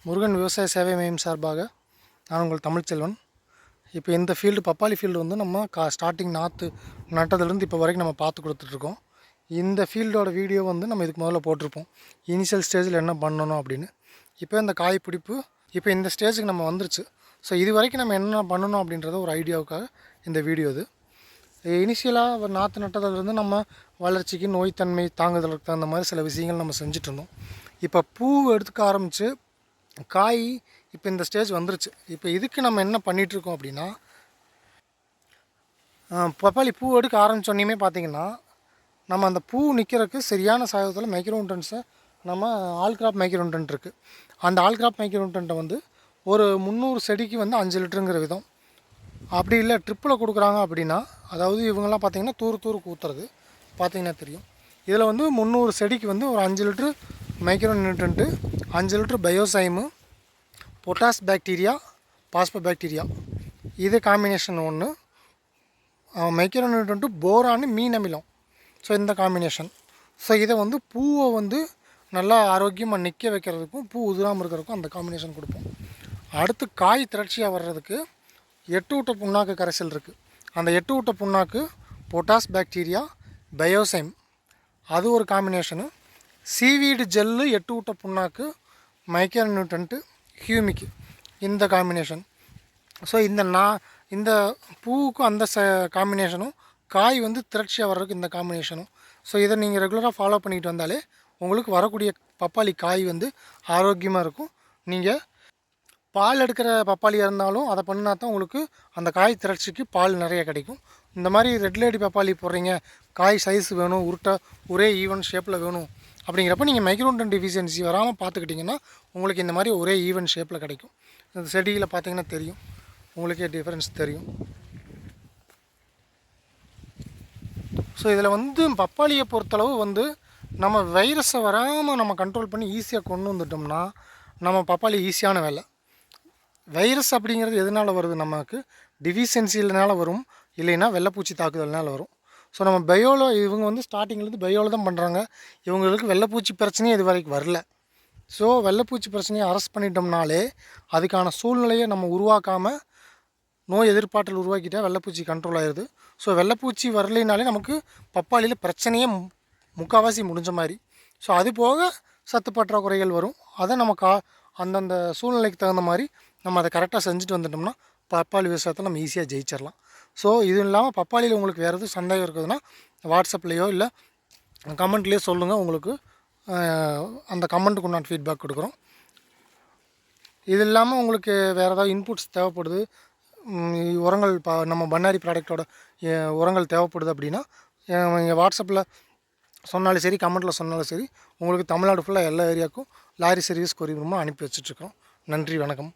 முருகன் விவசாய சேவை மையம் சார்பாக நான் உங்கள் தமிழ்ச்செல்வன். இப்போ இந்த ஃபீல்டு பப்பாளி ஃபீல்டு வந்து நம்ம ஸ்டார்டிங் நாற்று நட்டதுலேருந்து இப்போ வரைக்கும் நம்ம பார்த்து கொடுத்துட்ருக்கோம். இந்த ஃபீல்டோட வீடியோ வந்து நம்ம இதுக்கு முதல்ல போட்டிருப்போம், இனிஷியல் ஸ்டேஜில் என்ன பண்ணணும் அப்படின்னு. இப்போ இந்த காய் பிடிப்பு இப்போ இந்த ஸ்டேஜுக்கு நம்ம வந்துருச்சு. ஸோ இது வரைக்கும் நம்ம என்ன பண்ணணும் அப்படின்றத ஒரு ஐடியாவுக்காக இந்த வீடியோ இது. இனிஷியலாக நாற்று நட்டதுலேருந்து நம்ம வளர்ச்சிக்கு நோய்த்தன்மை தாங்குதலுக்கு தகுந்த மாதிரி சில விஷயங்கள் நம்ம செஞ்சுட்ருந்தோம். இப்போ பூ எடுத்துக்க ஆரம்பித்து காய் இப்போ இந்த ஸ்டேஜ் வந்துருச்சு. இப்போ இதுக்கு நம்ம என்ன பண்ணிகிட்ருக்கோம் அப்படின்னா, பப்பாளி பூ எடுக்க ஆரம்பித்தோன்னே பார்த்திங்கன்னா நம்ம அந்த பூ நிற்கிறதுக்கு சரியான சாயத்தில் மைக்ரோநியூட்ரன்ஸை நம்ம ஆல் கிராப் மைக்ரோநியூட்ரன்ட் இருக்குது. அந்த ஆல் கிராப் மைக்ரோநியூட்ரன்ட்டை வந்து ஒரு 300 செடிக்கு வந்து 5 லிட்டருங்கிற விதம், அப்படி இல்லை ட்ரிப்பில் கொடுக்குறாங்க அப்படின்னா, அதாவது இவங்கெல்லாம் பார்த்திங்கன்னா தூர் ஊற்றுறது பார்த்திங்கன்னா தெரியும். இதில் வந்து 300 செடிக்கு வந்து ஒரு 5 litre micro nutrient, 5 litre biozyme, potash bacteria, phospho bacteria, இது காம்பினேஷன் ஒன்று. மைக்ரோ நியூட்ரண்ட்டு போரானு மீன் அமிலம். ஸோ இந்த காம்பினேஷன். ஸோ இதை வந்து பூவை வந்து நல்லா ஆரோக்கியமாக நிற்க வைக்கிறதுக்கும் பூ உதிராமல் இருக்கிறதுக்கும் அந்த காம்பினேஷன் கொடுப்போம். அடுத்து காய் திரட்சியாக வர்றதுக்கு 8 ஊட்ட புண்ணாக்கு கரைசல் இருக்குது. அந்த 8 ஊட்ட புண்ணாக்கு, பொட்டாஸ் பாக்டீரியா, பயோசைம், அது ஒரு காம்பினேஷனு. சீவீடு ஜெல்லு, 8 ஊட்ட புண்ணாக்கு, மைக்ரோ நியூட்ரண்ட்டு, ஹியூமிக்கு, இந்த காம்பினேஷன். ஸோ இந்த பூவுக்கும் அந்த காம்பினேஷனும், காய் வந்து திரட்சியாக வர்றதுக்கு இந்த காம்பினேஷனும். ஸோ இதை நீங்கள் ரெகுலராக ஃபாலோ பண்ணிட்டு வந்தாலே உங்களுக்கு வரக்கூடிய பப்பாளி காய் வந்து ஆரோக்கியமாக இருக்கும். நீங்கள் பால் எடுக்கிற பப்பாளியாக இருந்தாலும் அதை பண்ணினா தான் உங்களுக்கு அந்த காய் திரட்சிக்கு பால் நிறைய கிடைக்கும். இந்த மாதிரி ரெட் லேடி பப்பாளி போடுறீங்க, காய் சைஸ் வேணும், ஒரே ஈவன் ஷேப்பில் வேணும் அப்படிங்கிறப்ப நீங்கள் மைக்ரோநியூட்ரன்ட் டிஃபிஷியன்சி வராமல் பார்த்துக்கிட்டிங்கன்னா உங்களுக்கு இந்த மாதிரி ஒரே ஈவன் ஷேப்பில் கிடைக்கும். இந்த செடியில் பார்த்திங்கன்னா தெரியும், உங்களுக்கே டிஃப்ரென்ஸ் தெரியும். ஸோ இதில் வந்து பப்பாளியை பொறுத்தளவு வந்து நம்ம வைரஸை வராமல் நம்ம கண்ட்ரோல் பண்ணி ஈஸியாக கொண்டு வந்துட்டோம்னா நம்ம பப்பாளி ஈஸியான வேலை. வைரஸ் அப்படிங்கிறது எதனால் வருது, நமக்கு டிஃபிஷியன்சினால வரும், இல்லைன்னா வெள்ளைப்பூச்சி தாக்குதல்னால வரும். ஸோ நம்ம இவங்க வந்து ஸ்டார்டிங்லேருந்து பயோவில் தான் பண்ணுறாங்க. இவங்களுக்கு வெள்ளைப்பூச்சி பிரச்சனையே இது வரைக்கும் வரல. ஸோ வெள்ளைப்பூச்சி பிரச்சனையை அரெஸ்ட் பண்ணிட்டோம்னாலே அதுக்கான சூழ்நிலையை நம்ம உருவாக்காமல் நோய் எதிர்ப்பாற்றல் உருவாக்கிட்டால் வெள்ளைப்பூச்சி கண்ட்ரோல் ஆகிடுது. ஸோ வெள்ளைப்பூச்சி வரலைனாலே நமக்கு பப்பாளியில் பிரச்சனையே முக்கால்வாசி முடிஞ்ச மாதிரி. ஸோ அது போக சத்து பற்றாக்குறைகள் வரும். அதை நம்ம அந்தந்த சூழ்நிலைக்கு தகுந்த மாதிரி நம்ம அதை கரெக்டாக செஞ்சுட்டு வந்துட்டோம்னா பப்பாளி விவசாயத்தை நம்ம ஈஸியாக ஜெயிச்சிடலாம். ஸோ இது இல்லாமல் பப்பாளியில் உங்களுக்கு வேறு எதுவும் சந்தேகம் இருக்குதுன்னா வாட்ஸ்அப்லேயோ இல்லை கமெண்ட்லேயோ சொல்லுங்கள். உங்களுக்கு அந்த கமெண்ட்டுக்கு நான் ஃபீட்பேக் கொடுக்குறோம். இது இல்லாமல் உங்களுக்கு வேறு ஏதாவது இன்புட்ஸ் தேவைப்படுது, உரங்கள் நம்ம பண்ணாரி ப்ராடக்டோட உரங்கள் தேவைப்படுது அப்படின்னா நீங்கள் வாட்ஸ்அப்பில் சொன்னாலும் சரி, கமெண்ட்டில் சொன்னாலும் சரி, உங்களுக்கு தமிழ்நாடு ஃபுல்லாக எல்லா ஏரியாவுக்கும் லாரி சர்வீஸ் கொரியர் மூலமாக அனுப்பி வச்சிட்ருக்கோம். நன்றி, வணக்கம்.